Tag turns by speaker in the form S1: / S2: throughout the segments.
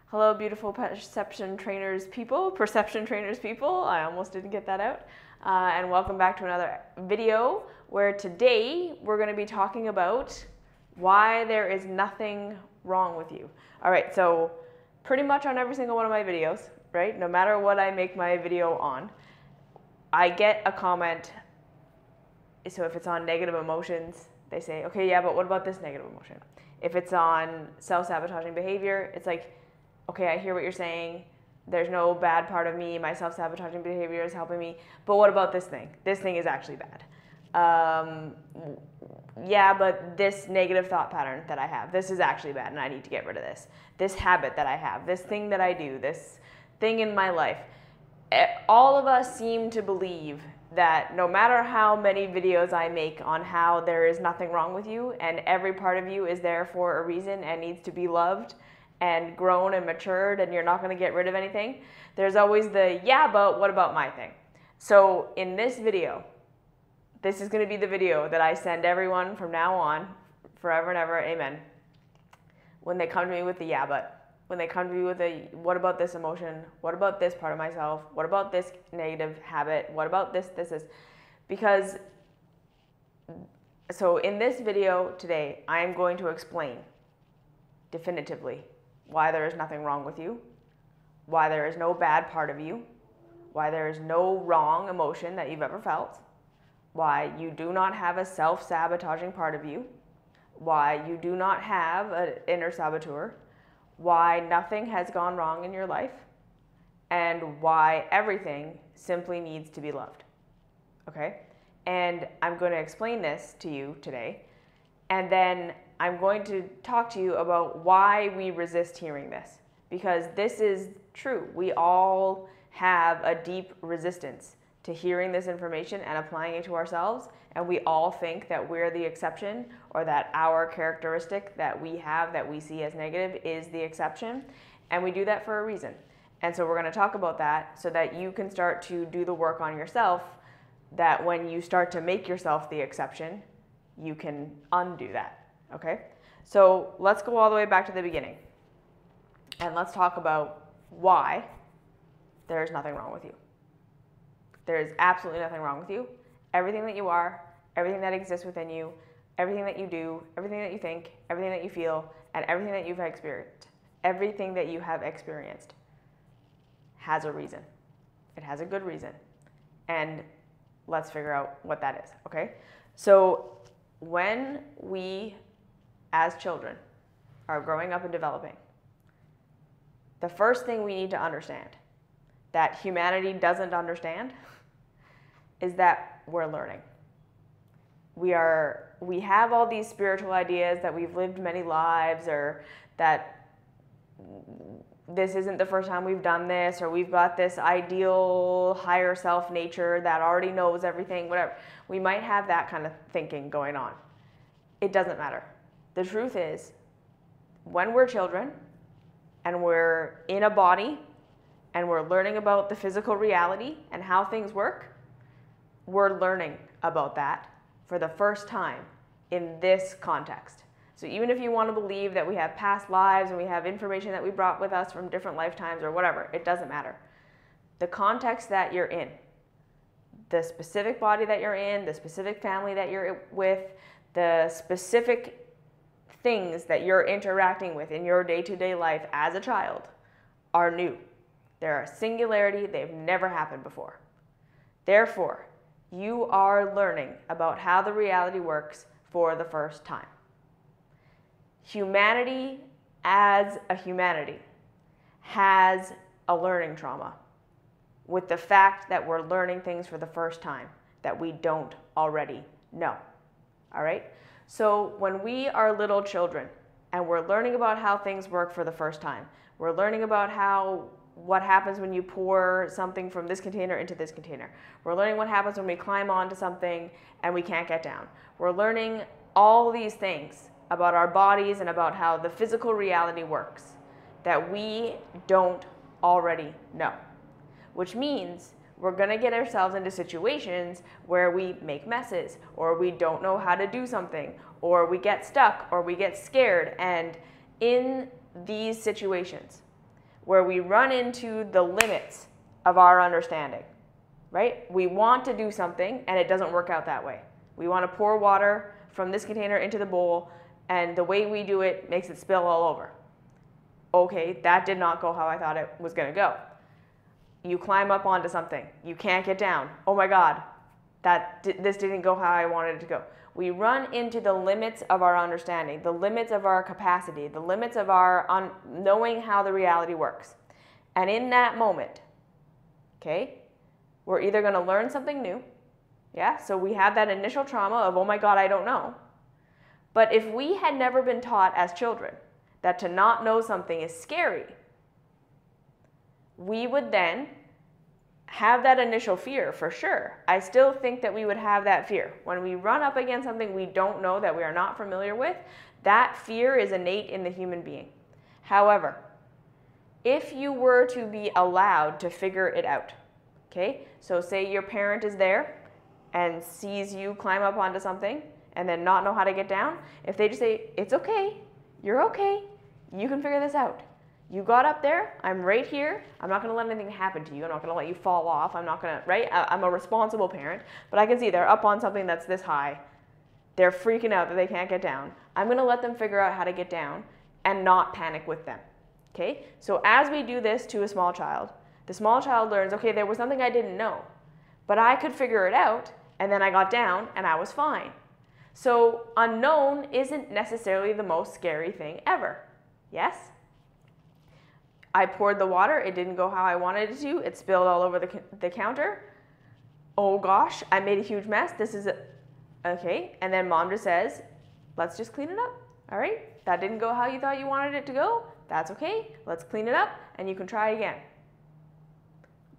S1: Hello, beautiful perception trainers people. I almost didn't get that out. And welcome back to another video where today we're going to be talking about why there is nothing wrong with you. All right, so pretty much on every single one of my videos, right? No matter what I make my video on, I get a comment. So if it's on negative emotions, they say, okay, yeah, but what about this negative emotion? If it's on self-sabotaging behavior, it's like, okay, I hear what you're saying. There's no bad part of me. My self-sabotaging behavior is helping me. But what about this thing? This thing is actually bad. Yeah, but this negative thought pattern that I have, this is actually bad and I need to get rid of this. This habit that I have, this thing that I do, this thing in my life. All of us seem to believe that no matter how many videos I make on how there is nothing wrong with you and every part of you is there for a reason and needs to be loved and grown and matured and you're not going to get rid of anything, there's always the, yeah, but what about my thing? So in this video, this is going to be the video that I send everyone from now on, forever and ever, amen, when they come to me with the yeah, but, when they come to me with a, what about this emotion? What about this part of myself? What about this negative habit? What about this, because, so in this video today, I am going to explain definitively why there is nothing wrong with you, why there is no bad part of you, why there is no wrong emotion that you've ever felt, why you do not have a self-sabotaging part of you, why you do not have an inner saboteur, why nothing has gone wrong in your life, and why everything simply needs to be loved. Okay? And I'm going to explain this to you today, and then I'm going to talk to you about why we resist hearing this, because this is true. We all have a deep resistance to hearing this information and applying it to ourselves, and we all think that we're the exception, or that our characteristic that we have that we see as negative is the exception, and we do that for a reason. And so we're going to talk about that so that you can start to do the work on yourself, that when you start to make yourself the exception, you can undo that. Okay, so let's go all the way back to the beginning and let's talk about why there is nothing wrong with you. There is absolutely nothing wrong with you. Everything that you are, everything that exists within you, everything that you do, everything that you think, everything that you feel, and everything that you've experienced, everything that you have experienced has a reason. It has a good reason. And let's figure out what that is, okay? So when we as children are growing up and developing, the first thing we need to understand that humanity doesn't understand is that we're learning. We have all these spiritual ideas that we've lived many lives, or that this isn't the first time we've done this, or we've got this ideal higher self nature that already knows everything, whatever. We might have that kind of thinking going on. It doesn't matter. The truth is, when we're children and we're in a body and we're learning about the physical reality and how things work, we're learning about that for the first time in this context. So even if you want to believe that we have past lives and we have information that we brought with us from different lifetimes or whatever, it doesn't matter. The context that you're in, the specific body that you're in, the specific family that you're with, the specific things that you're interacting with in your day-to-day life as a child are new. They're a singularity. They've never happened before. Therefore, you are learning about how the reality works for the first time. Humanity as a humanity has a learning trauma with the fact that we're learning things for the first time that we don't already know. All right? So when we are little children and we're learning about how things work for the first time, we're learning about what happens when you pour something from this container into this container. We're learning what happens when we climb onto something and we can't get down. We're learning all these things about our bodies and about how the physical reality works that we don't already know, which means we're going to get ourselves into situations where we make messes, or we don't know how to do something, or we get stuck, or we get scared. And in these situations, where we run into the limits of our understanding, right? We want to do something and it doesn't work out that way. We want to pour water from this container into the bowl, and the way we do it makes it spill all over. Okay, that did not go how I thought it was going to go. You climb up onto something. You can't get down. Oh my God, this didn't go how I wanted it to go. We run into the limits of our understanding, the limits of our capacity, the limits of our knowing how the reality works. And in that moment, okay, we're either going to learn something new, yeah? So we have that initial trauma of, oh my God, I don't know. But if we had never been taught as children that to not know something is scary, we would then have that initial fear for sure. I still think that we would have that fear. When we run up against something we don't know, that we are not familiar with, that fear is innate in the human being. However, if you were to be allowed to figure it out, okay? So say your parent is there and sees you climb up onto something and then not know how to get down. If they just say, it's okay, you're okay, you can figure this out. You got up there, I'm right here, I'm not going to let anything happen to you, I'm not going to let you fall off, I'm not going to, right? I'm a responsible parent, but I can see they're up on something that's this high. They're freaking out that they can't get down. I'm going to let them figure out how to get down and not panic with them, okay? So as we do this to a small child, the small child learns, okay, there was something I didn't know, but I could figure it out, and then I got down and I was fine. So unknown isn't necessarily the most scary thing ever, yes? I poured the water, it didn't go how I wanted it to, it spilled all over the counter. Oh gosh, I made a huge mess, okay, and then mom just says, let's just clean it up, all right? That didn't go how you thought you wanted it to go, that's okay, let's clean it up, and you can try again.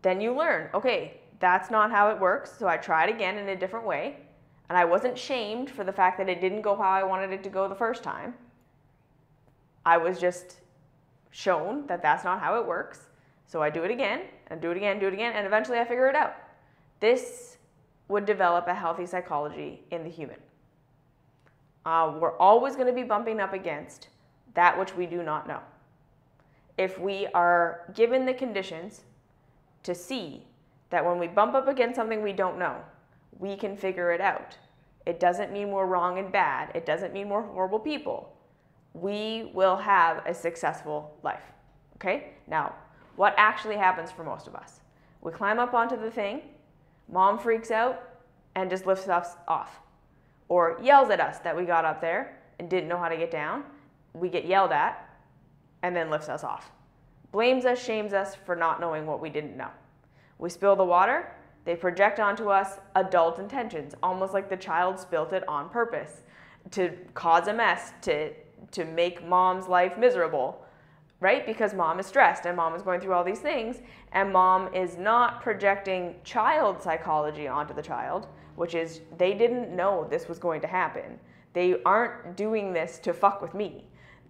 S1: Then you learn, okay, that's not how it works, so I tried again in a different way, and I wasn't shamed for the fact that it didn't go how I wanted it to go the first time. I was just shown that that's not how it works. So I do it again, and do it again, do it again, and eventually I figure it out. This would develop a healthy psychology in the human. We're always going to be bumping up against that which we do not know. If we are given the conditions to see that when we bump up against something we don't know, we can figure it out. It doesn't mean we're wrong and bad. It doesn't mean we're horrible people. We will have a successful life, okay? Now, what actually happens for most of us? We climb up onto the thing, mom freaks out and just lifts us off, or yells at us that we got up there and didn't know how to get down. We get yelled at and then lifts us off. Blames us, shames us for not knowing what we didn't know. We spill the water, they project onto us adult intentions, almost like the child spilt it on purpose to cause a mess, to make mom's life miserable, right? Because mom is stressed and mom is going through all these things, and mom is not projecting child psychology onto the child, which is they didn't know this was going to happen. They aren't doing this to fuck with me.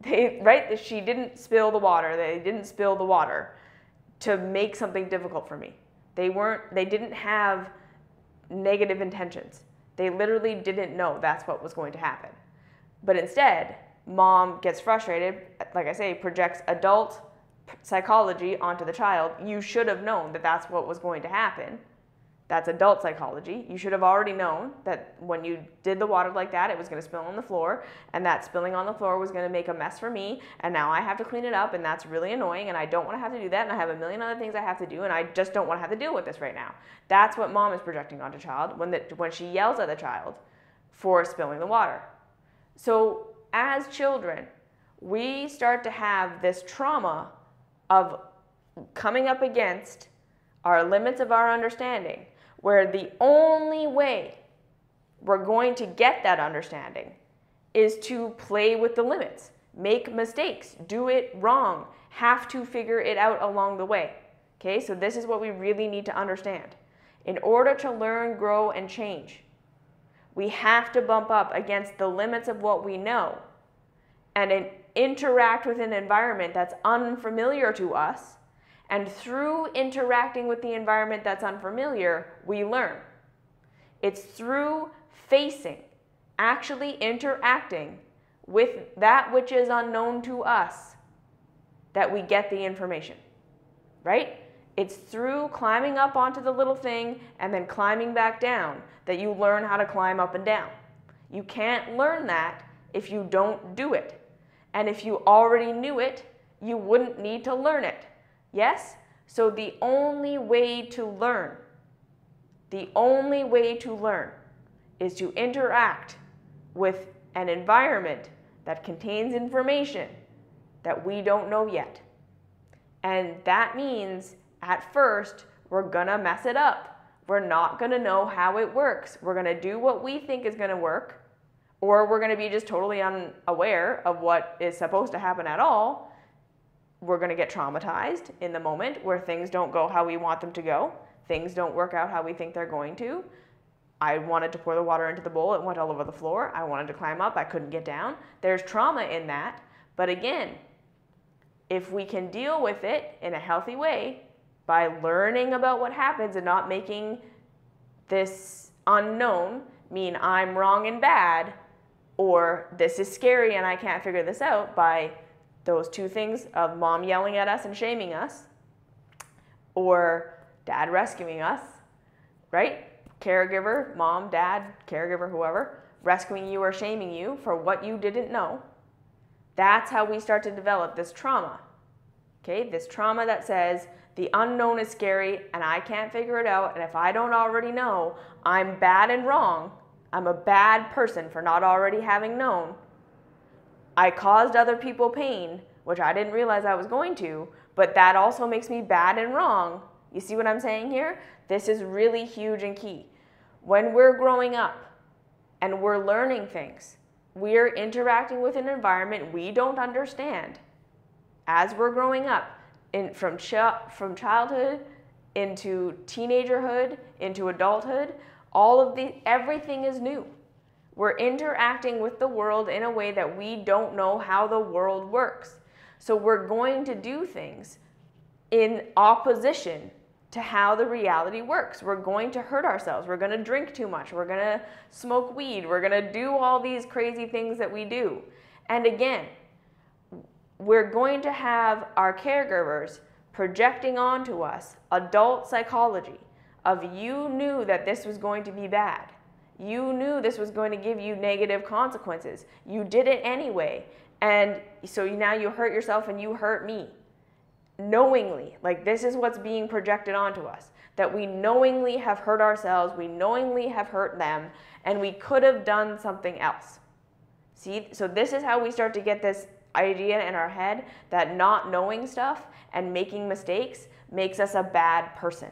S1: Right? She didn't spill the water. They didn't spill the water to make something difficult for me. They didn't have negative intentions. They literally didn't know that's what was going to happen. But instead, mom gets frustrated, like I say, projects adult psychology onto the child. You should have known that that's what was going to happen. That's adult psychology. You should have already known that when you did the water like that, it was going to spill on the floor, and that spilling on the floor was going to make a mess for me, and now I have to clean it up, and that's really annoying, and I don't want to have to do that, and I have a million other things I have to do, and I just don't want to have to deal with this right now. That's what mom is projecting onto child when she yells at the child for spilling the water. So as children, we start to have this trauma of coming up against our limits of our understanding, where the only way we're going to get that understanding is to play with the limits, make mistakes, do it wrong, have to figure it out along the way. Okay, so this is what we really need to understand. In order to learn, grow, and change, we have to bump up against the limits of what we know and interact with an environment that's unfamiliar to us. And through interacting with the environment that's unfamiliar, we learn. It's through facing, actually interacting with that which is unknown to us, that we get the information. right? It's through climbing up onto the little thing and then climbing back down that you learn how to climb up and down. You can't learn that if you don't do it. And if you already knew it, you wouldn't need to learn it. Yes? So the only way to learn is to interact with an environment that contains information that we don't know yet. And that means at first we're gonna mess it up. We're not gonna know how it works. We're gonna do what we think is gonna work, or we're gonna be just totally unaware of what is supposed to happen at all. We're gonna get traumatized in the moment where things don't go how we want them to go. Things don't work out how we think they're going to. I wanted to pour the water into the bowl, it went all over the floor. I wanted to climb up, I couldn't get down. There's trauma in that, but again, if we can deal with it in a healthy way by learning about what happens and not making this unknown mean I'm wrong and bad, or this is scary and I can't figure this out, by those two things of mom yelling at us and shaming us, or dad rescuing us, right? Caregiver, mom, dad, caregiver, whoever, rescuing you or shaming you for what you didn't know. That's how we start to develop this trauma, okay? This trauma that says the unknown is scary and I can't figure it out, and if I don't already know, I'm bad and wrong. I'm a bad person for not already having known. I caused other people pain, which I didn't realize I was going to, but that also makes me bad and wrong. You see what I'm saying here? This is really huge and key. When we're growing up and we're learning things, we're interacting with an environment we don't understand. As we're growing up, from childhood into teenagerhood, into adulthood, everything is new. We're interacting with the world in a way that we don't know how the world works. So we're going to do things in opposition to how the reality works. We're going to hurt ourselves. We're going to drink too much. We're going to smoke weed. We're going to do all these crazy things that we do. And again, we're going to have our caregivers projecting onto us adult psychology of you knew that this was going to be bad. You knew this was going to give you negative consequences. You did it anyway. And so now you hurt yourself and you hurt me. Knowingly, like this is what's being projected onto us, that we knowingly have hurt ourselves, we knowingly have hurt them, and we could have done something else. See, so this is how we start to get this idea in our head that not knowing stuff and making mistakes makes us a bad person.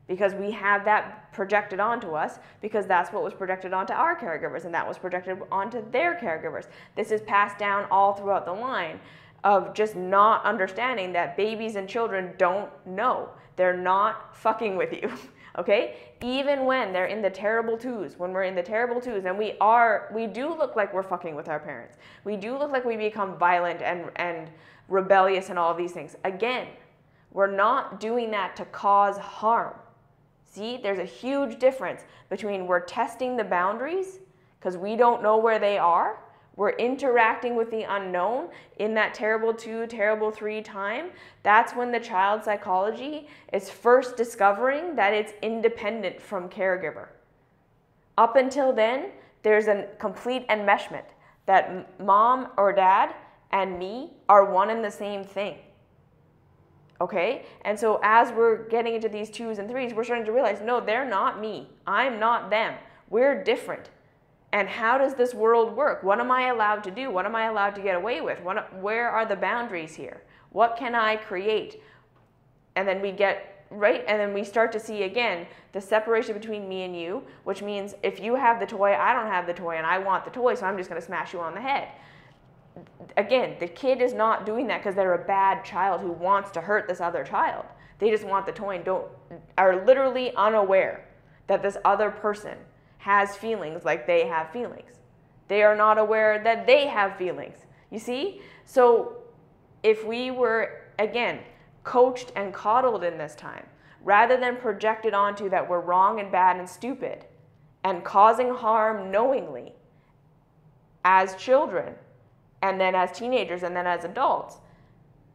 S1: Because we have that projected onto us, because that's what was projected onto our caregivers, and that was projected onto their caregivers. This is passed down all throughout the line of just not understanding that babies and children don't know. They're not fucking with you, okay? Even when they're in the terrible twos, when we're in the terrible twos, and we do look like we're fucking with our parents. We do look like we become violent and rebellious and all of these things. Again, we're not doing that to cause harm. See, there's a huge difference between we're testing the boundaries because we don't know where they are. We're interacting with the unknown in that terrible 2, terrible 3 time. That's when the child psychology is first discovering that it's independent from caregiver. Up until then, there's a complete enmeshment that mom or dad and me are one and the same thing. Okay? And so as we're getting into these 2s and 3s, we're starting to realize, no, they're not me. I'm not them. We're different. And how does this world work? What am I allowed to do? What am I allowed to get away with? Where are the boundaries here? What can I create? And then we get, right? And then we start to see again the separation between me and you, which means if you have the toy, I don't have the toy, and I want the toy, so I'm just going to smash you on the head. Again, the kid is not doing that because they're a bad child who wants to hurt this other child. They just want the toy and are literally unaware that this other person has feelings like they have feelings. They are not aware that they have feelings. You see? So if we were, again, coached and coddled in this time, rather than projected onto that we're wrong and bad and stupid and causing harm knowingly as children and then as teenagers and then as adults,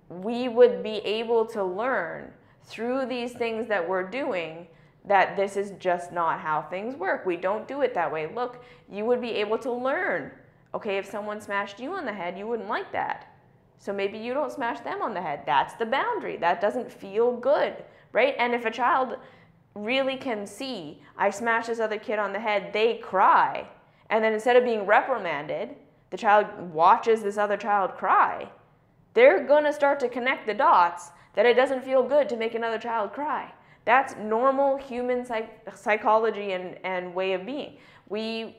S1: we would be able to learn through these things that we're doing that this is just not how things work. We don't do it that way. Look, you would be able to learn, okay, if someone smashed you on the head, you wouldn't like that. So maybe you don't smash them on the head. That's the boundary. That doesn't feel good, right? And if a child really can see, I smashed this other kid on the head, they cry. And then instead of being reprimanded, the child watches this other child cry. They're going to start to connect the dots that it doesn't feel good to make another child cry. That's normal human psychology and way of being. We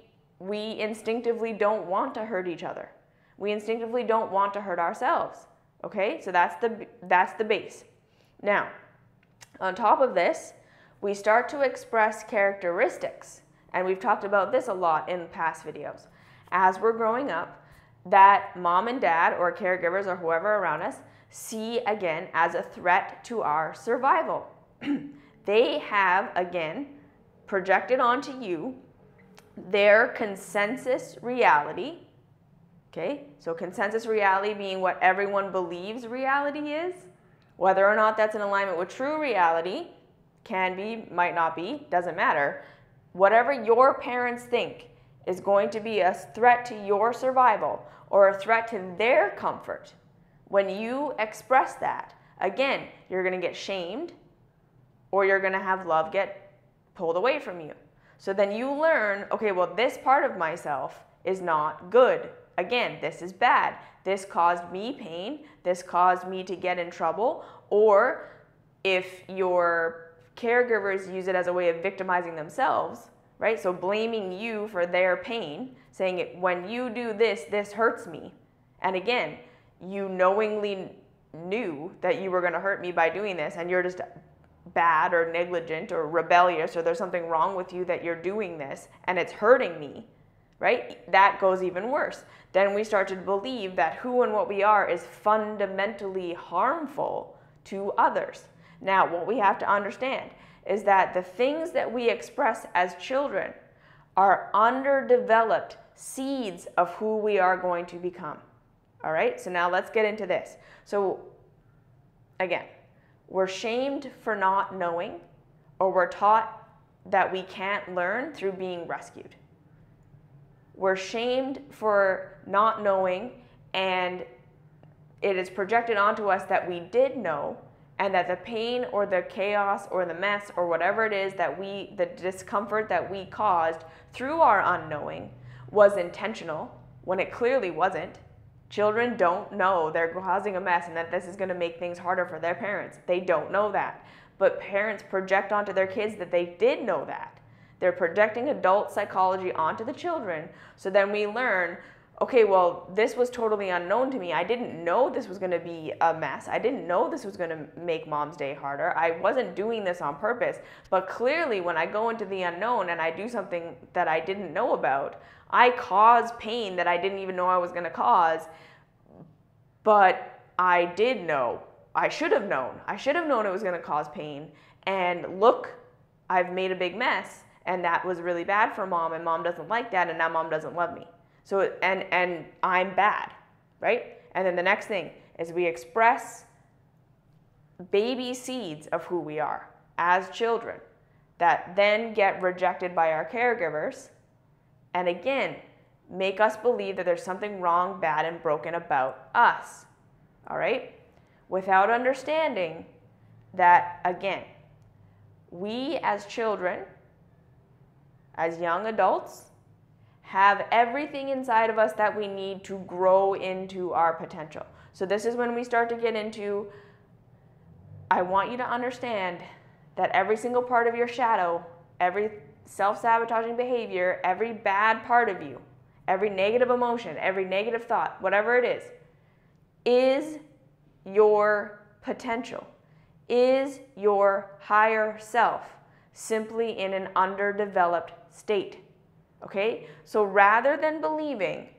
S1: instinctively don't want to hurt each other. We instinctively don't want to hurt ourselves. Okay, so that's the base. Now, on top of this, we start to express characteristics, and we've talked about this a lot in past videos. As we're growing up, that mom and dad or caregivers or whoever around us see again as a threat to our survival. They have again projected onto you their consensus reality. Okay, so consensus reality being what everyone believes reality is. Whether or not that's in alignment with true reality, can be, might not be, doesn't matter. Whatever your parents think is going to be a threat to your survival or a threat to their comfort. When you express that, again, you're going to get shamed or you're going to have love get pulled away from you. So then you learn, okay, well, this part of myself is not good. Again, this is bad. This caused me pain. This caused me to get in trouble. Or if your caregivers use it as a way of victimizing themselves, right? So blaming you for their pain, saying when you do this, this hurts me. And again, you knowingly knew that you were going to hurt me by doing this, and you're just bad or negligent or rebellious, or there's something wrong with you that you're doing this and it's hurting me, right? That goes even worse. Then we start to believe that who and what we are is fundamentally harmful to others. Now, what we have to understand is that the things that we express as children are underdeveloped seeds of who we are going to become. All right, so now let's get into this. So again, we're shamed for not knowing, or we're taught that we can't learn through being rescued. We're shamed for not knowing, and it is projected onto us that we did know, and that the pain or the chaos or the mess or whatever it is that the discomfort that we caused through our unknowing was intentional, when it clearly wasn't. Children don't know they're causing a mess and that this is going to make things harder for their parents. They don't know that. But parents project onto their kids that they did know that. They're projecting adult psychology onto the children. So then we learn, okay, well, this was totally unknown to me. I didn't know this was going to be a mess. I didn't know this was going to make mom's day harder. I wasn't doing this on purpose. But clearly, when I go into the unknown and I do something that I didn't know about, I cause pain that I didn't even know I was going to cause. But I did know. I should have known. I should have known it was going to cause pain. And look, I've made a big mess. And that was really bad for mom. And mom doesn't like that. And now mom doesn't love me. So, and I'm bad, right? And then the next thing is we express baby seeds of who we are as children that then get rejected by our caregivers. And again, make us believe that there's something wrong, bad, and broken about us, all right? Without understanding that, again, we as children, as young adults, have everything inside of us that we need to grow into our potential. So this is when we start to get into, I want you to understand that every single part of your shadow, every self-sabotaging behavior, every bad part of you, every negative emotion, every negative thought, whatever it is your potential, is your higher self, simply in an underdeveloped state. Okay? So rather than believing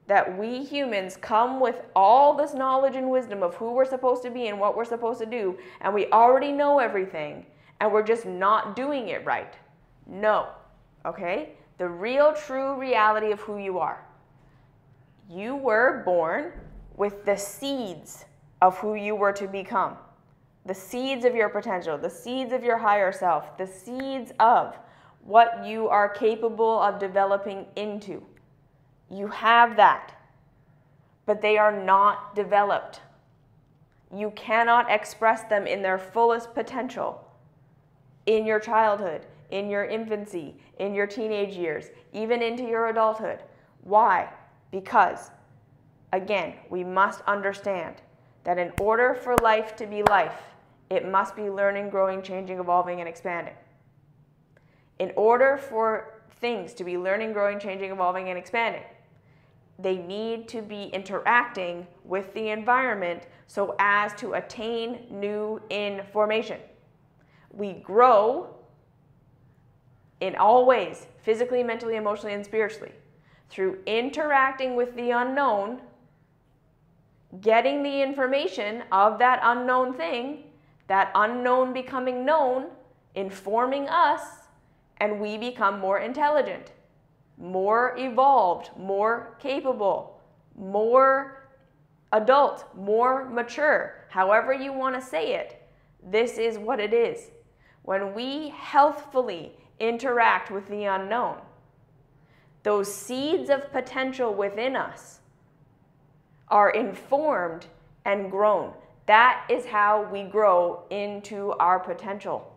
S1: that we humans come with all this knowledge and wisdom of who we're supposed to be and what we're supposed to do, and we already know everything, and we're just not doing it right. No. Okay? The real, true reality of who you are. You were born with the seeds of who you were to become. the seeds of your potential, the seeds of your higher self, the seeds of what you are capable of developing into. You have that, but they are not developed. You cannot express them in their fullest potential in your childhood, in your infancy, in your teenage years, even into your adulthood. Why? Because, again, we must understand that in order for life to be life, it must be learning, growing, changing, evolving, and expanding. In order for things to be learning, growing, changing, evolving, and expanding, they need to be interacting with the environment so as to attain new information. We grow in all ways, physically, mentally, emotionally, and spiritually, through interacting with the unknown, getting the information of that unknown thing, that unknown becoming known, informing us, and we become more intelligent, more evolved, more capable, more adult, more mature, however you want to say it. This is what it is. When we healthfully interact with the unknown, those seeds of potential within us are informed and grown. That is how we grow into our potential,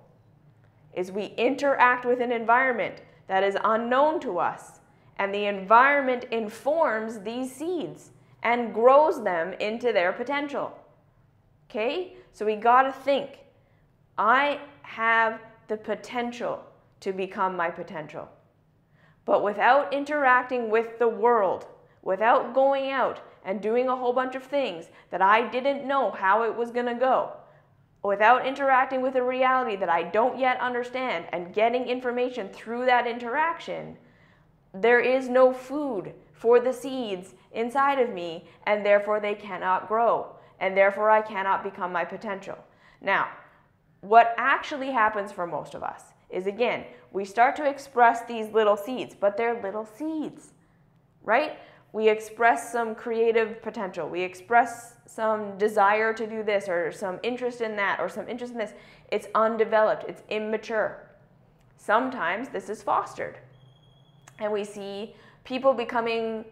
S1: is we interact with an environment that is unknown to us, and the environment informs these seeds and grows them into their potential. Okay? So we got to think, I have the potential to become my potential. But without interacting with the world, without going out and doing a whole bunch of things that I didn't know how it was going to go, without interacting with a reality that I don't yet understand and getting information through that interaction, there is no food for the seeds inside of me, and therefore they cannot grow, and therefore I cannot become my potential. Now, what actually happens for most of us is, again, we start to express these little seeds, but they're little seeds, right? We express some creative potential. We express some desire to do this, or some interest in that, or some interest in this. It's undeveloped. It's immature. Sometimes this is fostered. And we see people becoming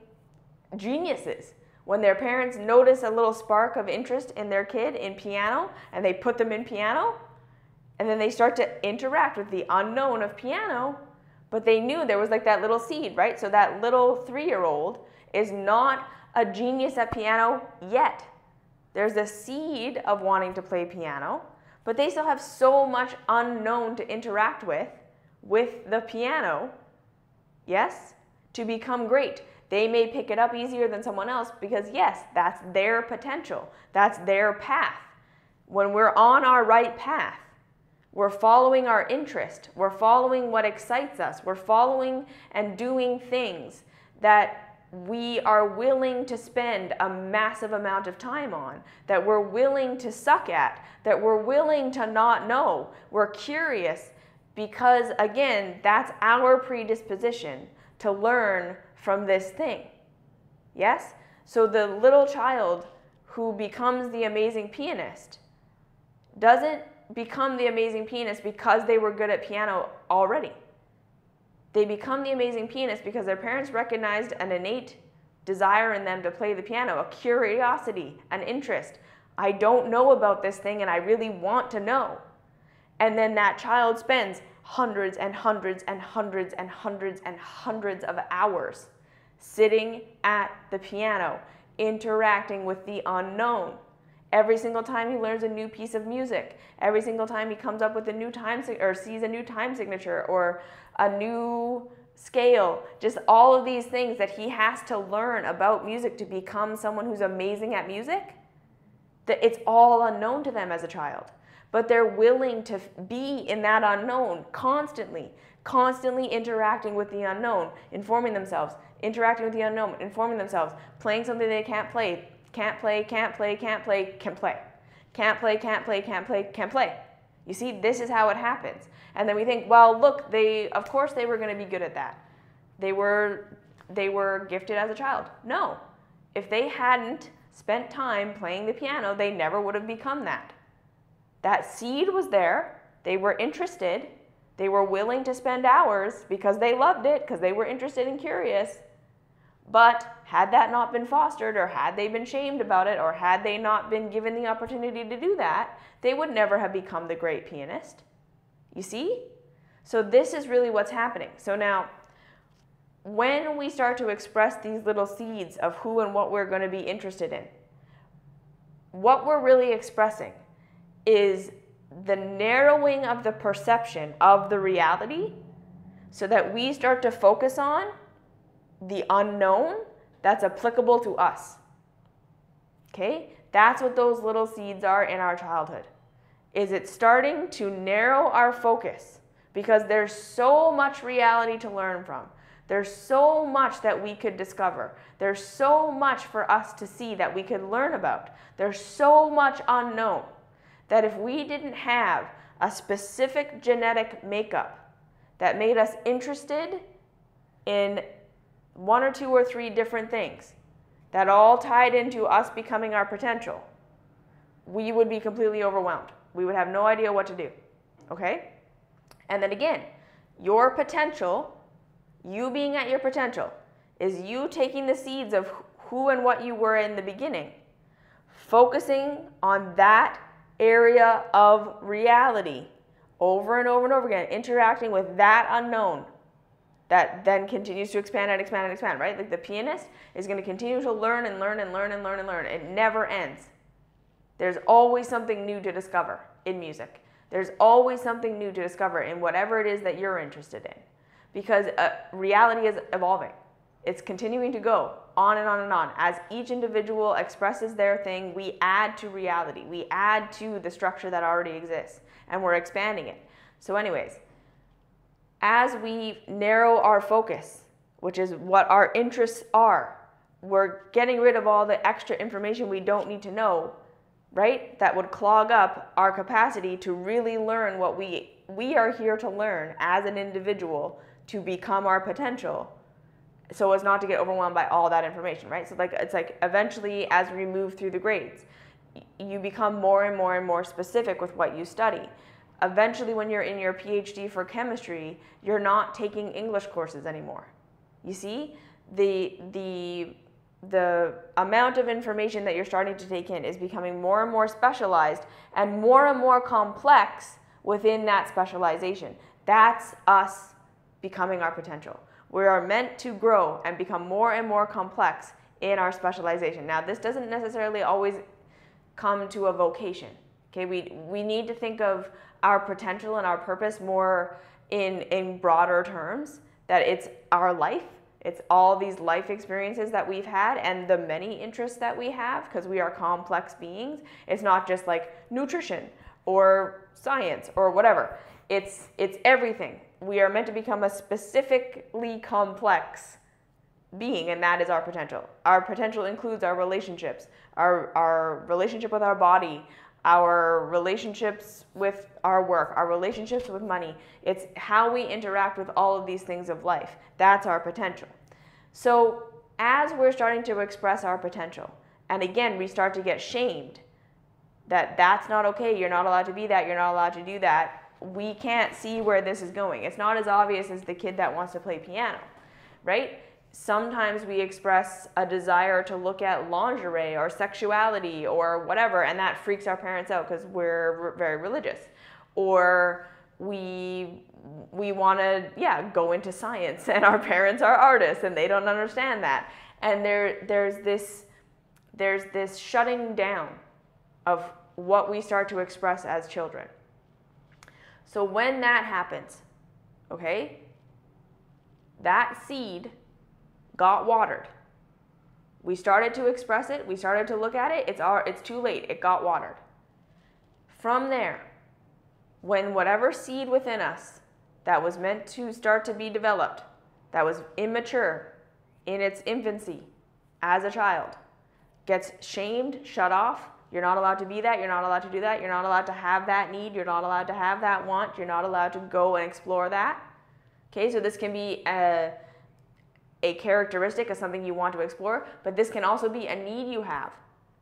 S1: geniuses when their parents notice a little spark of interest in their kid in piano, and they put them in piano, and then they start to interact with the unknown of piano, but they knew there was like that little seed, right? So that little 3-year-old is not a genius at piano yet. There's a seed of wanting to play piano, but they still have so much unknown to interact with the piano, yes, to become great. They may pick it up easier than someone else because, yes, that's their potential. That's their path. When we're on our right path, we're following our interest. We're following what excites us. We're following and doing things that we are willing to spend a massive amount of time on, that we're willing to suck at, that we're willing to not know. We're curious because, again, that's our predisposition to learn from this thing. Yes? So the little child who becomes the amazing pianist doesn't become the amazing pianist because they were good at piano already. They become the amazing pianist because their parents recognized an innate desire in them to play the piano, a curiosity, an interest. I don't know about this thing and I really want to know. And then that child spends hundreds and hundreds and hundreds and hundreds and hundreds of hours sitting at the piano, interacting with the unknown. Every single time he learns a new piece of music, every single time he comes up with a new time or sees a new time signature or a new scale, just all of these things that he has to learn about music to become someone who's amazing at music, that it's all unknown to them as a child. But they're willing to be in that unknown constantly interacting with the unknown, informing themselves, interacting with the unknown, informing themselves, playing something they can't play, can't play, can't play, can't play, can play. Can't play, can't play, can't play, can't play. You see, this is how it happens. And then we think, well, look, of course they were going to be good at that. They were gifted as a child. No. If they hadn't spent time playing the piano, they never would have become that. That seed was there. They were interested. They were willing to spend hours because they loved it, because they were interested and curious. But had that not been fostered, or had they been shamed about it, or had they not been given the opportunity to do that, they would never have become the great pianist. You see? So this is really what's happening. So now, when we start to express these little seeds of who and what we're going to be interested in, what we're really expressing is the narrowing of the perception of the reality, so that we start to focus on the unknown that's applicable to us. Okay? That's what those little seeds are in our childhood. Is it starting to narrow our focus, because there's so much reality to learn from. There's so much that we could discover. There's so much for us to see that we could learn about. There's so much unknown that if we didn't have a specific genetic makeup that made us interested in 1 or 2 or 3 different things that all tied into us becoming our potential, we would be completely overwhelmed. We would have no idea what to do, okay? And then again, your potential, you being at your potential, is you taking the seeds of who and what you were in the beginning, focusing on that area of reality over and over and over again, interacting with that unknown that then continues to expand and expand and expand, right? Like the pianist is going to continue to learn and learn and learn and learn and learn. It never ends. There's always something new to discover in music. There's always something new to discover in whatever it is that you're interested in, because reality is evolving. It's continuing to go on and on and on. As each individual expresses their thing, we add to reality. We add to the structure that already exists, and we're expanding it. So anyways, as we narrow our focus, which is what our interests are, we're getting rid of all the extra information we don't need to know, right? That would clog up our capacity to really learn what we are here to learn as an individual, to become our potential, so as not to get overwhelmed by all that information, right? So like, it's like eventually as we move through the grades, you become more and more and more specific with what you study. Eventually when you're in your PhD for chemistry, you're not taking English courses anymore. You see, the amount of information that you're starting to take in is becoming more and more specialized and more complex within that specialization. That's us becoming our potential. We are meant to grow and become more and more complex in our specialization. Now, this doesn't necessarily always come to a vocation. Okay, we need to think of our potential and our purpose more in broader terms, that it's our life. It's all these life experiences that we've had and the many interests that we have, because we are complex beings. It's not just like nutrition or science or whatever. It's everything. We are meant to become a specifically complex being, and that is our potential. Our potential includes our relationships, our relationship with our body, our relationships with our work, our relationships with money. It's how we interact with all of these things of life. That's our potential. So as we're starting to express our potential, and again, we start to get shamed, that's not okay, you're not allowed to be that, you're not allowed to do that, we can't see where this is going. It's not as obvious as the kid that wants to play piano, right? Sometimes we express a desire to look at lingerie or sexuality or whatever, and that freaks our parents out because we're very religious. Or we want to, go into science, and our parents are artists and they don't understand that. And there's this shutting down of what we start to express as children. So when that happens, okay, that seed got watered. We started to express it. We started to look at it. It's too late. It got watered. From there, when whatever seed within us that was meant to start to be developed, that was immature in its infancy as a child, gets shamed, shut off, you're not allowed to be that, you're not allowed to do that, you're not allowed to have that need, you're not allowed to have that want, you're not allowed to go and explore that. Okay, so this can be a characteristic of something you want to explore, but this can also be a need you have.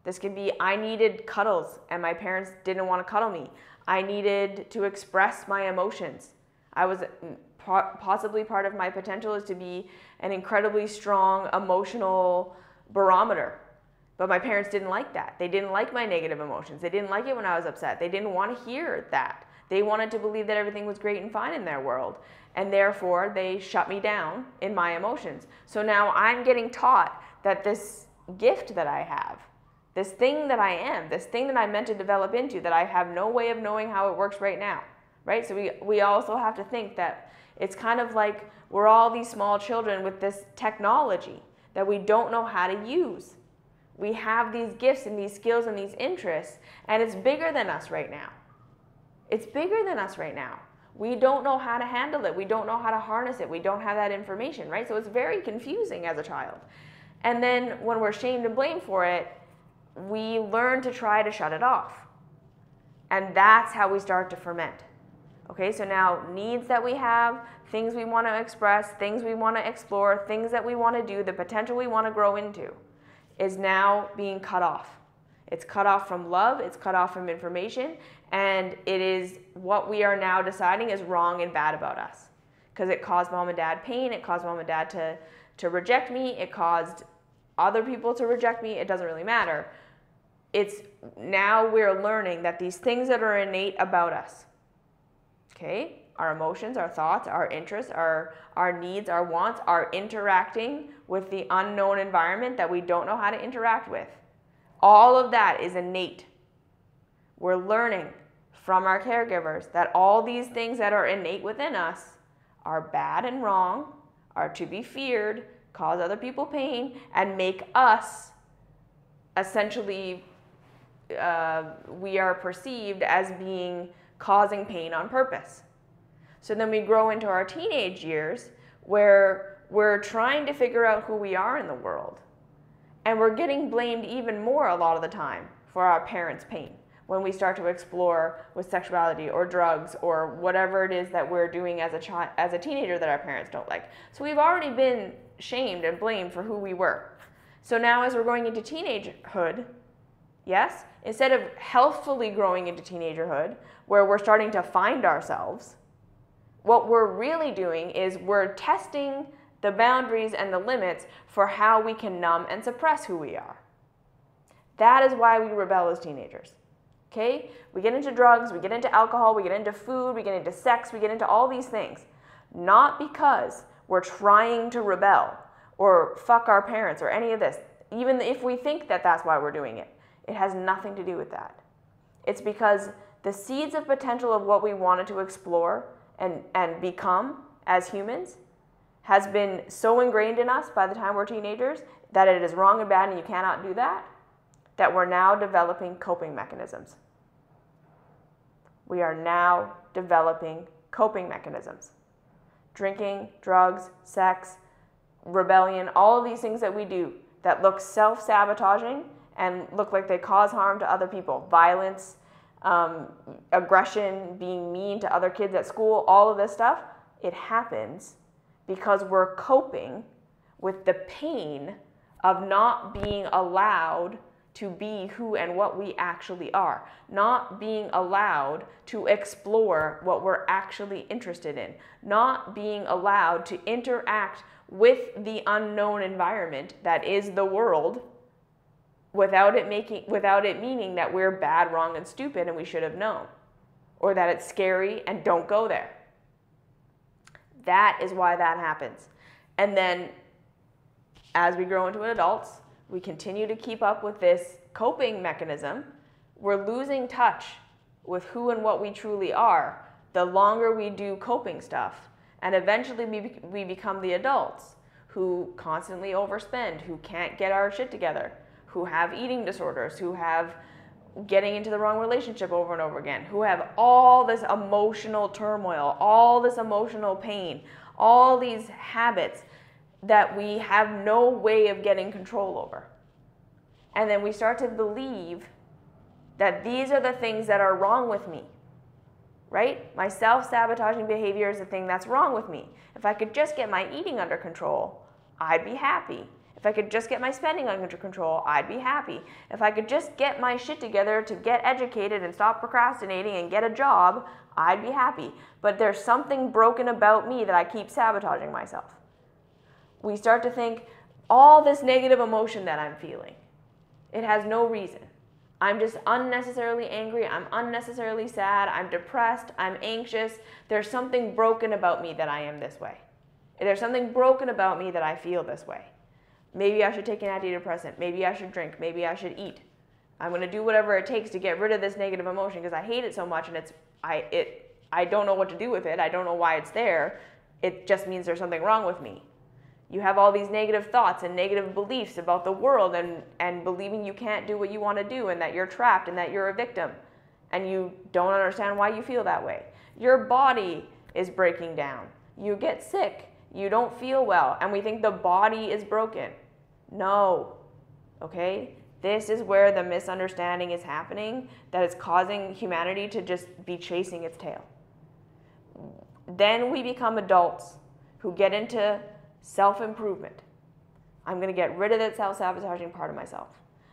S1: This can be I needed cuddles and my parents didn't want to cuddle me. I needed to express my emotions. I was possibly part of my potential is to be an incredibly strong emotional barometer. But my parents didn't like that. They didn't like my negative emotions. They didn't like it when I was upset. They didn't want to hear that. They wanted to believe that everything was great and fine in their world. And therefore, they shut me down in my emotions. So now I'm getting taught that this gift that I have, this thing that I am, this thing that I'm meant to develop into, that I have no way of knowing how it works right now, right? So we also have to think that it's kind of like we're all these small children with this technology that we don't know how to use. We have these gifts and these skills and these interests, and it's bigger than us right now. It's bigger than us right now. We don't know how to handle it. We don't know how to harness it. We don't have that information, right? So it's very confusing as a child. And then when we're shamed and blamed for it, we learn to try to shut it off. And that's how we start to ferment. Okay, so now needs that we have, things we want to express, things we want to explore, things that we want to do, the potential we want to grow into is now being cut off. It's cut off from love, it's cut off from information, and it is what we are now deciding is wrong and bad about us. Because it caused mom and dad pain, it caused mom and dad to reject me, it caused other people to reject me, it doesn't really matter. It's now we're learning that these things that are innate about us, okay, our emotions, our thoughts, our interests, our needs, our wants are interacting with the unknown environment that we don't know how to interact with. All of that is innate. We're learning from our caregivers that all these things that are innate within us are bad and wrong, are to be feared, cause other people pain, and make us essentially, we are perceived as being causing pain on purpose. So then we grow into our teenage years where we're trying to figure out who we are in the world. And we're getting blamed even more a lot of the time for our parents' pain when we start to explore with sexuality or drugs or whatever it is that we're doing as a teenager that our parents don't like. So we've already been shamed and blamed for who we were. So now as we're going into teenagerhood, yes, instead of healthfully growing into teenagerhood where we're starting to find ourselves, what we're really doing is we're testing the boundaries and the limits for how we can numb and suppress who we are. That is why we rebel as teenagers. Okay? We get into drugs, we get into alcohol, we get into food, we get into sex, we get into all these things. Not because we're trying to rebel or fuck our parents or any of this. Even if we think that that's why we're doing it, it has nothing to do with that. It's because the seeds of potential of what we wanted to explore and become as humans has been so ingrained in us by the time we're teenagers that it is wrong and bad and you cannot do that, that we're now developing coping mechanisms. We are now developing coping mechanisms. Drinking, drugs, sex, rebellion, all of these things that we do that look self-sabotaging and look like they cause harm to other people. Violence, aggression, being mean to other kids at school, all of this stuff, it happens because we're coping with the pain of not being allowed to be who and what we actually are, not being allowed to explore what we're actually interested in, not being allowed to interact with the unknown environment that is the world without it meaning that we're bad, wrong, and stupid and we should have known, or that it's scary and don't go there. That is why that happens. And then as we grow into adults, we continue to keep up with this coping mechanism. We're losing touch with who and what we truly are the longer we do coping stuff. And eventually we become the adults who constantly overspend, who can't get our shit together, who have eating disorders, who have getting into the wrong relationship over and over again, who have all this emotional turmoil, all this emotional pain, all these habits that we have no way of getting control over. And then we start to believe that these are the things that are wrong with me, right? My self-sabotaging behavior is the thing that's wrong with me. If I could just get my eating under control, I'd be happy. If I could just get my spending under control, I'd be happy. If I could just get my shit together to get educated and stop procrastinating and get a job, I'd be happy. But there's something broken about me that I keep sabotaging myself. We start to think, all this negative emotion that I'm feeling, it has no reason. I'm just unnecessarily angry, I'm unnecessarily sad, I'm depressed, I'm anxious. There's something broken about me that I am this way. There's something broken about me that I feel this way. Maybe I should take an antidepressant, maybe I should drink, maybe I should eat. I'm going to do whatever it takes to get rid of this negative emotion because I hate it so much and I don't know what to do with it. I don't know why it's there. It just means there's something wrong with me. You have all these negative thoughts and negative beliefs about the world and believing you can't do what you want to do and that you're trapped and that you're a victim and you don't understand why you feel that way. Your body is breaking down. You get sick. You don't feel well, and we think the body is broken. No, okay? This is where the misunderstanding is happening that is causing humanity to just be chasing its tail. Then we become adults who get into self-improvement. I'm going to get rid of that self-sabotaging part of myself.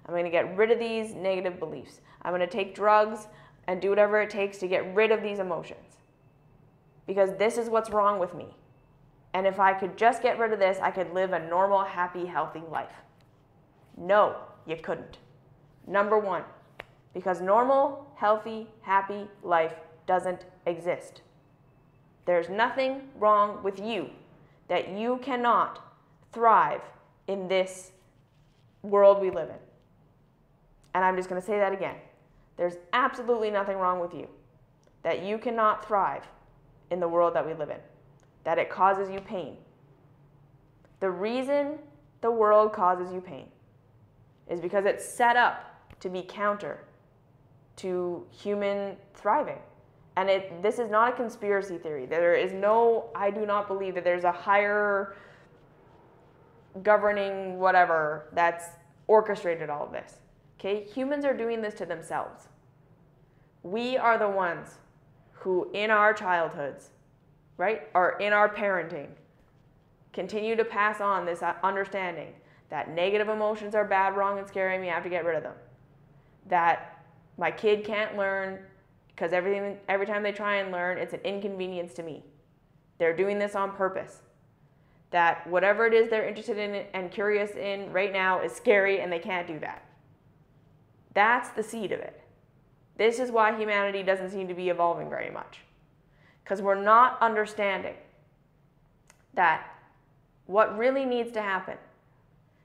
S1: I'm going to get rid of these negative beliefs. I'm going to take drugs and do whatever it takes to get rid of these emotions. Because this is what's wrong with me. And if I could just get rid of this, I could live a normal, happy, healthy life. No, you couldn't. Number one, because normal, healthy, happy life doesn't exist. There's nothing wrong with you that you cannot thrive in this world we live in. And I'm just going to say that again. There's absolutely nothing wrong with you that you cannot thrive in the world that we live in. That it causes you pain. The reason the world causes you pain is because it's set up to be counter to human thriving. And this is not a conspiracy theory. There is no, I do not believe that there's a higher governing whatever that's orchestrated all of this. Okay? Humans are doing this to themselves. We are the ones who, in our childhoods, right, or in our parenting, continue to pass on this understanding that negative emotions are bad, wrong, and scary, and we have to get rid of them. That my kid can't learn because every time they try and learn, it's an inconvenience to me. They're doing this on purpose. That whatever it is they're interested in and curious in right now is scary and they can't do that. That's the seed of it. This is why humanity doesn't seem to be evolving very much. Because we're not understanding that what really needs to happen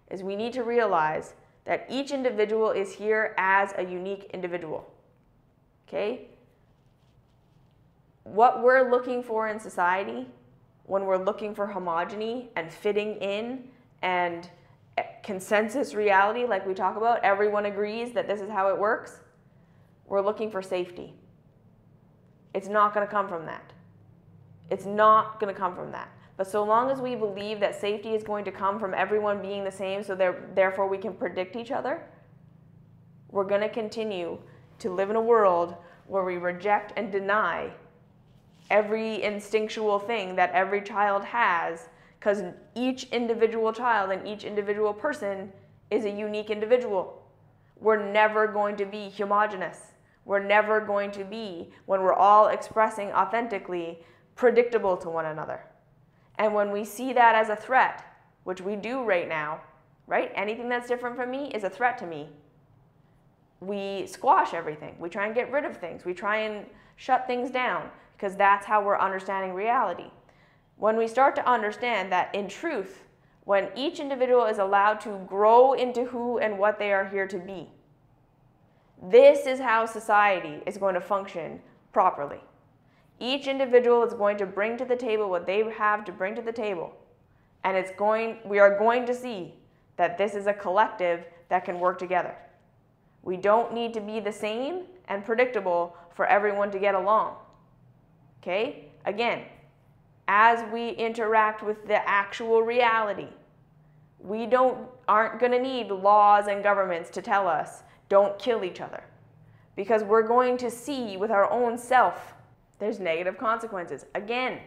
S1: is we need to realize that each individual is here as a unique individual. Okay? What we're looking for in society, when we're looking for homogeny and fitting in and consensus reality, like we talk about, everyone agrees that this is how it works, we're looking for safety. It's not going to come from that. It's not going to come from that. But so long as we believe that safety is going to come from everyone being the same, so therefore we can predict each other, we're going to continue to live in a world where we reject and deny every instinctual thing that every child has, because each individual child and each individual person is a unique individual. We're never going to be homogenous. We're never going to be, when we're all expressing authentically, predictable to one another. And when we see that as a threat, which we do right now, right? Anything that's different from me is a threat to me. We squash everything. We try and get rid of things. We try and shut things down because that's how we're understanding reality. When we start to understand that in truth, when each individual is allowed to grow into who and what they are here to be, this is how society is going to function properly. Each individual is going to bring to the table what they have to bring to the table. And we are going to see that this is a collective that can work together. We don't need to be the same and predictable for everyone to get along. Okay? Again, as we interact with the actual reality, we aren't going to need laws and governments to tell us, don't kill each other. Because we're going to see with our own self, there's negative consequences. Again,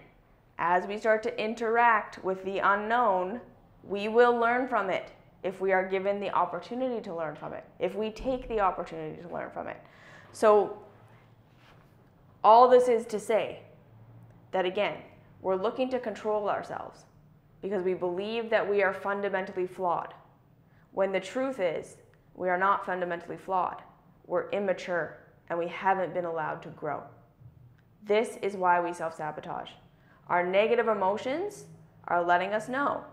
S1: as we start to interact with the unknown, we will learn from it. if we are given the opportunity to learn from it, if we take the opportunity to learn from it. So all this is to say that, again, we're looking to control ourselves because we believe that we are fundamentally flawed, when the truth is we are not fundamentally flawed. We're immature and we haven't been allowed to grow. This is why we self-sabotage. Our negative emotions are letting us know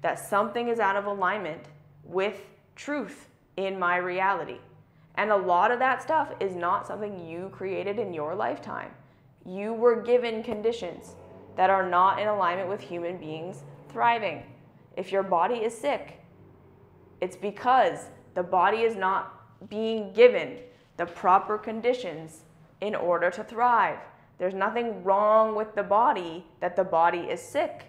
S1: that something is out of alignment with truth in my reality. And a lot of that stuff is not something you created in your lifetime. You were given conditions that are not in alignment with human beings thriving. If your body is sick, it's because the body is not being given the proper conditions in order to thrive. There's nothing wrong with the body that the body is sick.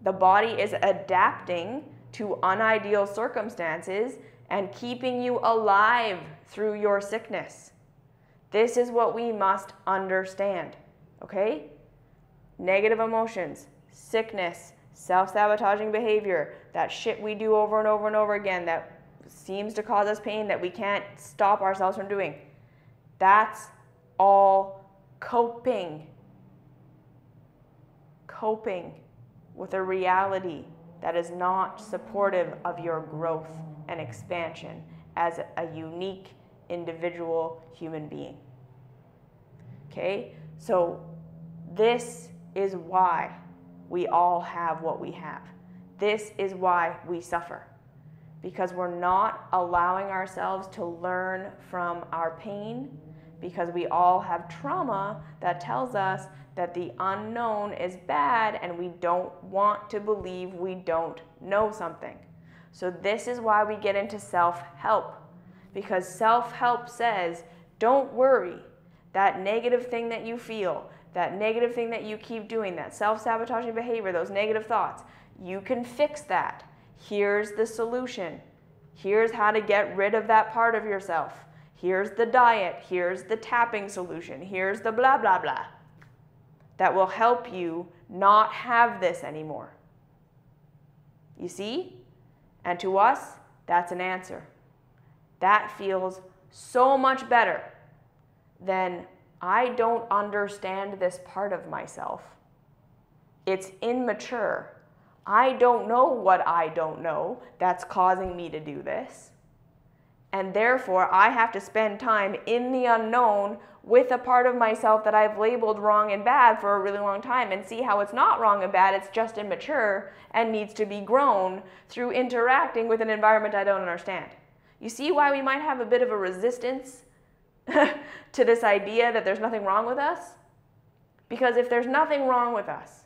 S1: The body is adapting to unideal circumstances and keeping you alive through your sickness. This is what we must understand, okay? Negative emotions, sickness, self-sabotaging behavior, that shit we do over and over and over again that seems to cause us pain that we can't stop ourselves from doing. That's all coping. Coping with a reality that is not supportive of your growth and expansion as a unique individual human being. Okay? So this is why we all have what we have. This is why we suffer. Because we're not allowing ourselves to learn from our pain, because we all have trauma that tells us that the unknown is bad and we don't want to believe we don't know something. So this is why we get into self-help, because self-help says, don't worry, that negative thing that you feel, that negative thing that you keep doing, that self-sabotaging behavior, those negative thoughts, you can fix that. Here's the solution. Here's how to get rid of that part of yourself. Here's the diet. Here's the tapping solution. Here's the blah, blah, blah. That will help you not have this anymore. You see? And to us, that's an answer. That feels so much better than I don't understand this part of myself. It's immature. I don't know what I don't know that's causing me to do this. And therefore, I have to spend time in the unknown with a part of myself that I've labeled wrong and bad for a really long time and see how it's not wrong and bad, it's just immature and needs to be grown through interacting with an environment I don't understand. You see why we might have a bit of a resistance to this idea that there's nothing wrong with us? Because if there's nothing wrong with us,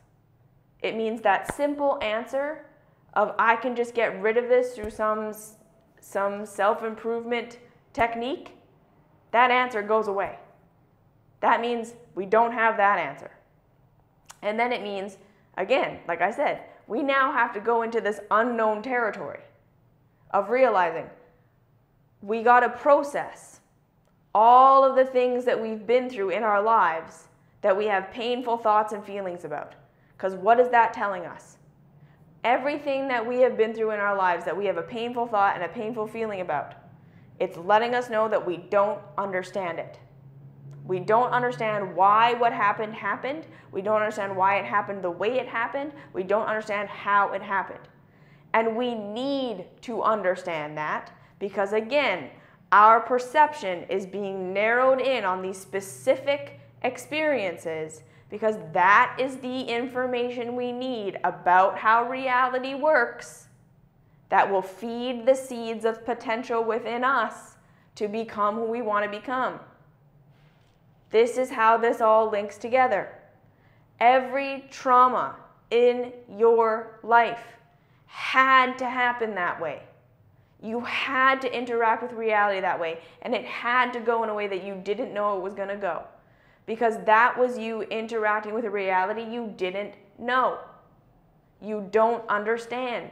S1: it means that simple answer of I can just get rid of this through some self-improvement technique, that answer goes away. That means we don't have that answer. And then it means, again, like I said, we now have to go into this unknown territory of realizing we got to process all of the things that we've been through in our lives that we have painful thoughts and feelings about. Because what is that telling us? Everything that we have been through in our lives that we have a painful thought and a painful feeling about, it's letting us know that we don't understand it. We don't understand why what happened happened. We don't understand why it happened the way it happened. We don't understand how it happened. And we need to understand that because, again, our perception is being narrowed in on these specific experiences because that is the information we need about how reality works that will feed the seeds of potential within us to become who we want to become. This is how this all links together. Every trauma in your life had to happen that way. You had to interact with reality that way, and it had to go in a way that you didn't know it was going to go. Because that was you interacting with a reality you didn't know. You don't understand.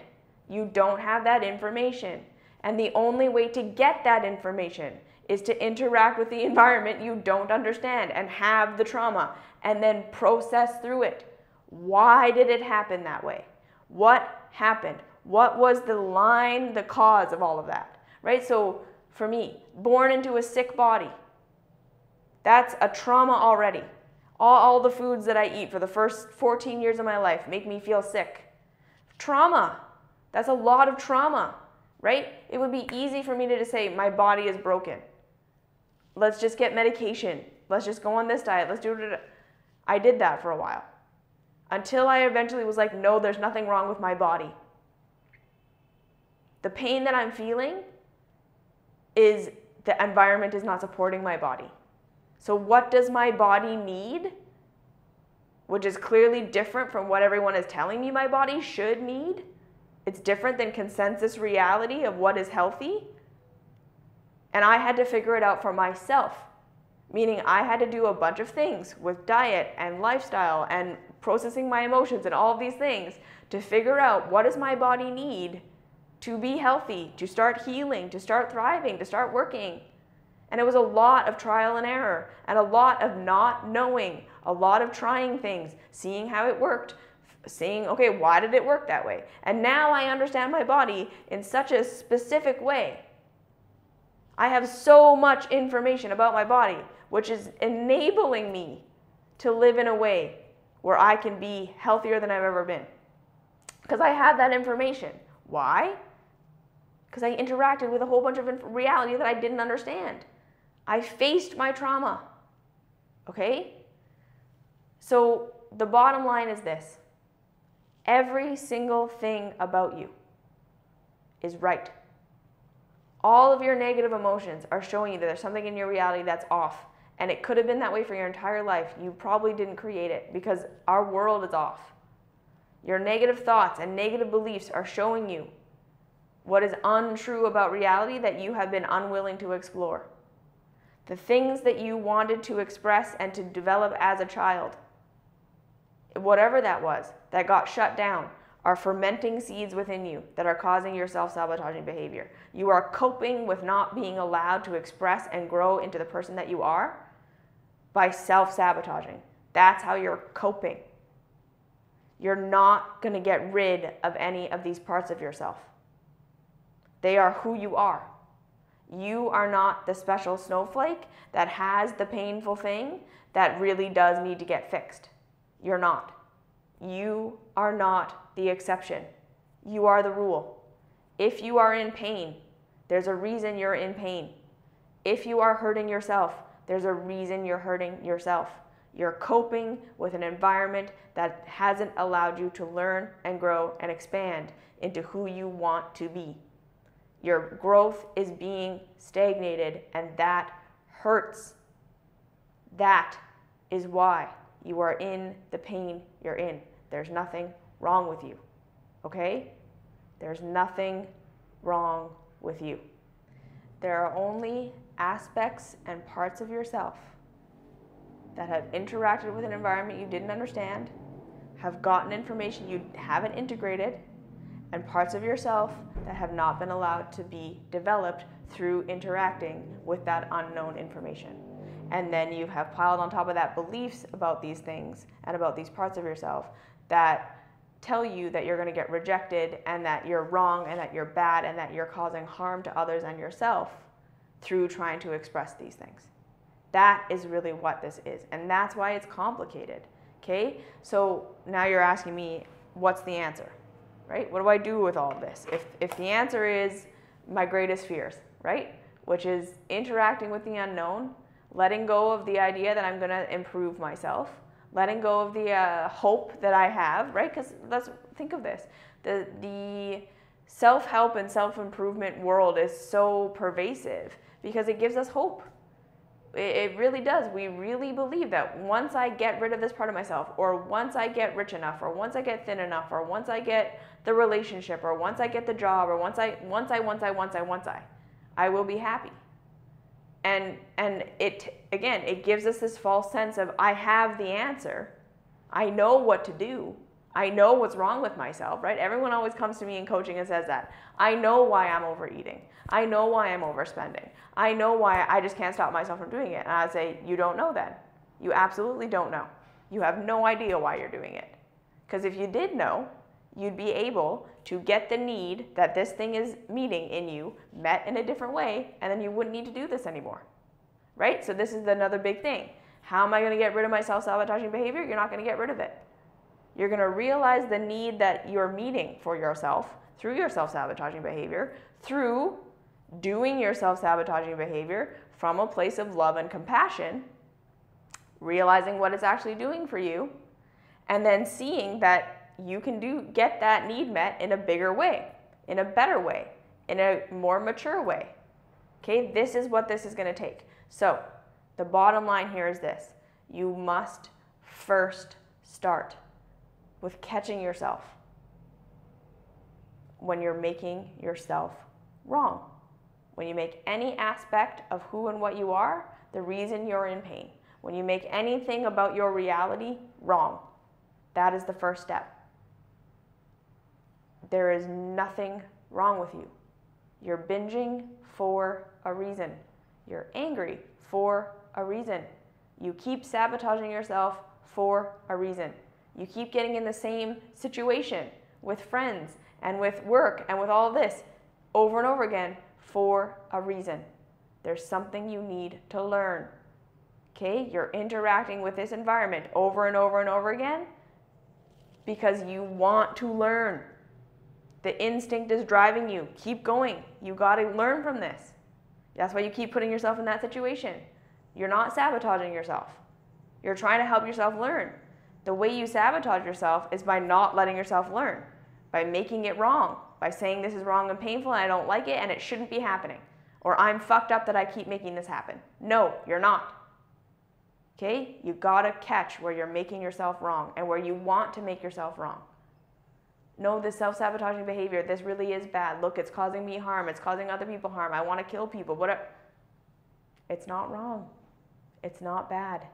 S1: You don't have that information. And the only way to get that information is to interact with the environment you don't understand and have the trauma and then process through it. Why did it happen that way? What happened? What was the cause of all of that, right? So for me, born into a sick body, that's a trauma already. All the foods that I eat for the first 14 years of my life make me feel sick. Trauma. That's a lot of trauma, right? It would be easy for me to just say, my body is broken. Let's just get medication. Let's just go on this diet. Let's do it. I did that for a while. Until I eventually was like, no, there's nothing wrong with my body. The pain that I'm feeling is the environment is not supporting my body. So what does my body need? Which is clearly different from what everyone is telling me my body should need. It's different than consensus reality of what is healthy. And I had to figure it out for myself. Meaning I had to do a bunch of things with diet and lifestyle and processing my emotions and all of these things to figure out what does my body need to be healthy, to start healing, to start thriving, to start working. And it was a lot of trial and error and a lot of not knowing, a lot of trying things, seeing how it worked, seeing, okay, why did it work that way? And now I understand my body in such a specific way. I have so much information about my body, which is enabling me to live in a way where I can be healthier than I've ever been. Because I have that information. Why? Because I interacted with a whole bunch of reality that I didn't understand. I faced my trauma. Okay? So the bottom line is this. Every single thing about you is right. All of your negative emotions are showing you that there's something in your reality that's off. And it could have been that way for your entire life. You probably didn't create it because our world is off. Your negative thoughts and negative beliefs are showing you what is untrue about reality that you have been unwilling to explore. The things that you wanted to express and to develop as a child, whatever that was, that got shut down, are fermenting seeds within you that are causing your self-sabotaging behavior. You are coping with not being allowed to express and grow into the person that you are by self-sabotaging. That's how you're coping. You're not going to get rid of any of these parts of yourself. They are who you are. You are not the special snowflake that has the painful thing that really does need to get fixed. You're not. You are not the exception. You are the rule. If you are in pain, there's a reason you're in pain. If you are hurting yourself, there's a reason you're hurting yourself. You're coping with an environment that hasn't allowed you to learn and grow and expand into who you want to be. Your growth is being stagnated, and that hurts. That is why you are in the pain you're in. There's nothing wrong with you, okay? There's nothing wrong with you. There are only aspects and parts of yourself that have interacted with an environment you didn't understand, have gotten information you haven't integrated, and parts of yourself that have not been allowed to be developed through interacting with that unknown information. And then you have piled on top of that beliefs about these things and about these parts of yourself that tell you that you're going to get rejected and that you're wrong and that you're bad and that you're causing harm to others and yourself through trying to express these things. That is really what this is, and that's why it's complicated, okay? So now you're asking me, what's the answer, right? What do I do with all of this? If the answer is my greatest fears, right? Which is interacting with the unknown, letting go of the idea that I'm going to improve myself, letting go of the hope that I have, right? Because let's think of this. The self-help and self-improvement world is so pervasive because it gives us hope. It really does. We really believe that once I get rid of this part of myself, or once I get rich enough, or once I get thin enough, or once I get the relationship, or once I get the job, or once I, I will be happy. And it gives us this false sense of I have the answer. I know what to do. I know what's wrong with myself, right? Everyone always comes to me in coaching and says that. I know why I'm overeating. I know why I'm overspending. I know why I just can't stop myself from doing it. And I say, you don't know then. You absolutely don't know. You have no idea why you're doing it. Because if you did know, you'd be able to get the need that this thing is meeting in you met in a different way, and then you wouldn't need to do this anymore, right? So this is another big thing. How am I going to get rid of my self-sabotaging behavior? You're not going to get rid of it. You're going to realize the need that you're meeting for yourself through your self-sabotaging behavior, through doing your self-sabotaging behavior from a place of love and compassion, realizing what it's actually doing for you, and then seeing that you can get that need met in a bigger way, in a better way, in a more mature way. Okay, this is what this is going to take. So the bottom line here is this. You must first start with catching yourself when you're making yourself wrong. When you make any aspect of who and what you are the reason you're in pain. When you make anything about your reality wrong. That is the first step. There is nothing wrong with you. You're binging for a reason. You're angry for a reason. You keep sabotaging yourself for a reason. You keep getting in the same situation with friends and with work and with all this over and over again for a reason. There's something you need to learn. Okay? You're interacting with this environment over and over and over again because you want to learn. The instinct is driving you. Keep going. You got to learn from this. That's why you keep putting yourself in that situation. You're not sabotaging yourself. You're trying to help yourself learn. The way you sabotage yourself is by not letting yourself learn, by making it wrong, by saying this is wrong and painful and I don't like it and it shouldn't be happening. Or I'm fucked up that I keep making this happen. No, you're not. Okay? You gotta catch where you're making yourself wrong and where you want to make yourself wrong. No, this self-sabotaging behavior, this really is bad. Look, it's causing me harm. It's causing other people harm. I want to kill people. It's not wrong. It's not bad.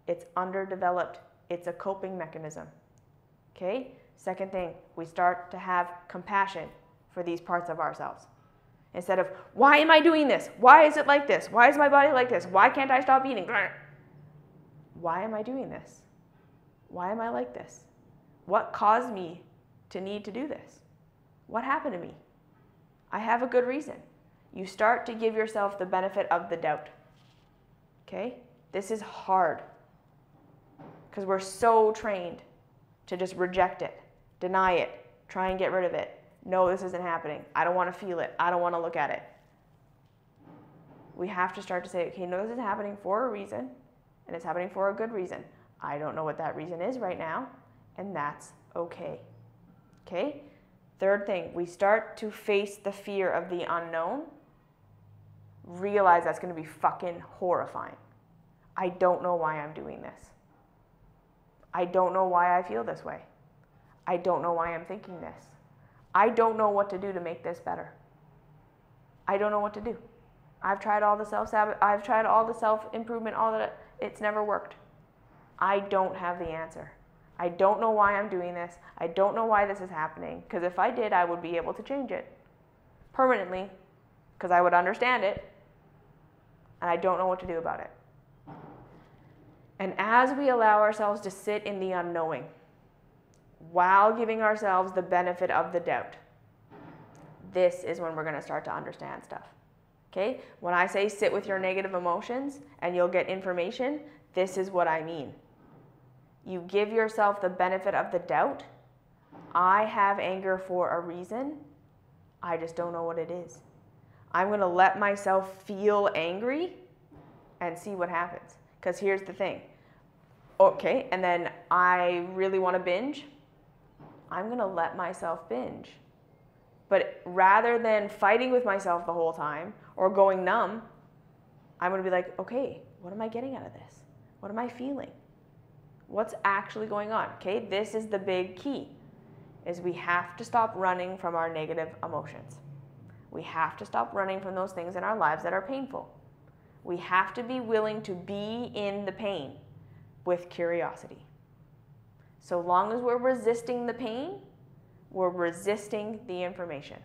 S1: It's underdeveloped. It's a coping mechanism. Okay? Second thing, we start to have compassion for these parts of ourselves. Instead of, why am I doing this? Why is it like this? Why is my body like this? Why can't I stop eating? Why am I doing this? Why am I like this? What caused me to need to do this? What happened to me? I have a good reason. You start to give yourself the benefit of the doubt. Okay? This is hard because we're so trained to just reject it, deny it, try and get rid of it. No, this isn't happening. I don't want to feel it. I don't want to look at it. We have to start to say, okay, no, this is happening for a reason, and it's happening for a good reason. I don't know what that reason is right now, and that's okay. Okay? Third thing, we start to face the fear of the unknown. Realize that's going to be fucking horrifying. I don't know why I'm doing this. I don't know why I feel this way. I don't know why I'm thinking this. I don't know what to do to make this better. I don't know what to do. I've tried all the I've tried all the self-improvement, all that. It's never worked. I don't have the answer. I don't know why I'm doing this. I don't know why this is happening. Because if I did, I would be able to change it permanently. Because I would understand it. And I don't know what to do about it. And as we allow ourselves to sit in the unknowing, while giving ourselves the benefit of the doubt, this is when we're going to start to understand stuff. Okay? When I say sit with your negative emotions and you'll get information, this is what I mean. You give yourself the benefit of the doubt. I have anger for a reason. I just don't know what it is. I'm going to let myself feel angry and see what happens. Because here's the thing. Okay, and then I really want to binge. I'm going to let myself binge. But rather than fighting with myself the whole time or going numb, I'm going to be like, okay, what am I getting out of this? What am I feeling? What's actually going on? Okay, this is the big key, is we have to stop running from our negative emotions. We have to stop running from those things in our lives that are painful. We have to be willing to be in the pain with curiosity. So long as we're resisting the pain, we're resisting the information.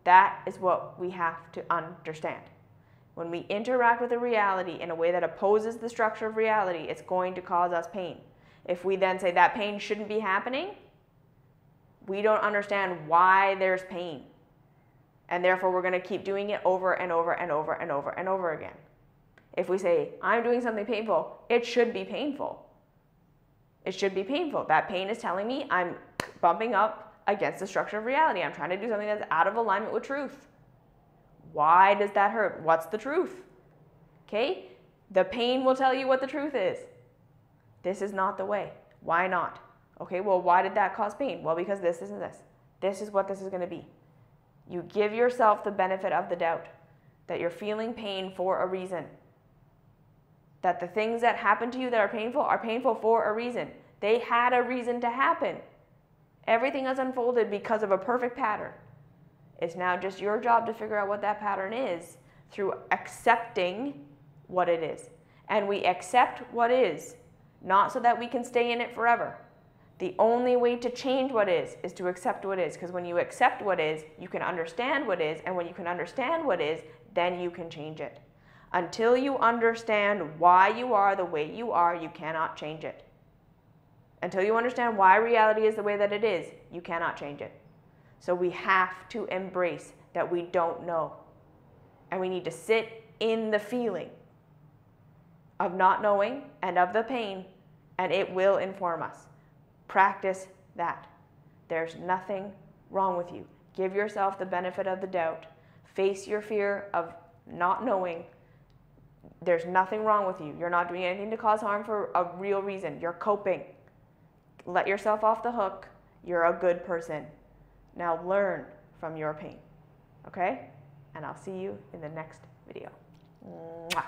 S1: That is what we have to understand. When we interact with a reality in a way that opposes the structure of reality, it's going to cause us pain. If we then say that pain shouldn't be happening, We don't understand why there's pain. And therefore, we're going to keep doing it over and over and over and over and over again. If we say, I'm doing something painful, it should be painful. It should be painful. That pain is telling me I'm bumping up against the structure of reality. I'm trying to do something that's out of alignment with truth. Why does that hurt? What's the truth? Okay? The pain will tell you what the truth is. This is not the way. Why not? Okay, well, why did that cause pain? Well, because this isn't this. This is what this is going to be. You give yourself the benefit of the doubt that you're feeling pain for a reason. That the things that happen to you that are painful for a reason. They had a reason to happen. Everything has unfolded because of a perfect pattern. It's now just your job to figure out what that pattern is through accepting what it is. And we accept what is, not so that we can stay in it forever. The only way to change what is to accept what is. Because when you accept what is, you can understand what is. And when you can understand what is, then you can change it. Until you understand why you are the way you are, you cannot change it. Until you understand why reality is the way that it is, you cannot change it. So we have to embrace that we don't know. And we need to sit in the feeling of not knowing and of the pain, and it will inform us. Practice that. There's nothing wrong with you. Give yourself the benefit of the doubt. Face your fear of not knowing. There's nothing wrong with you. You're not doing anything to cause harm for a real reason. You're coping. Let yourself off the hook. You're a good person. Now learn from your pain. Okay? And I'll see you in the next video. Mwah.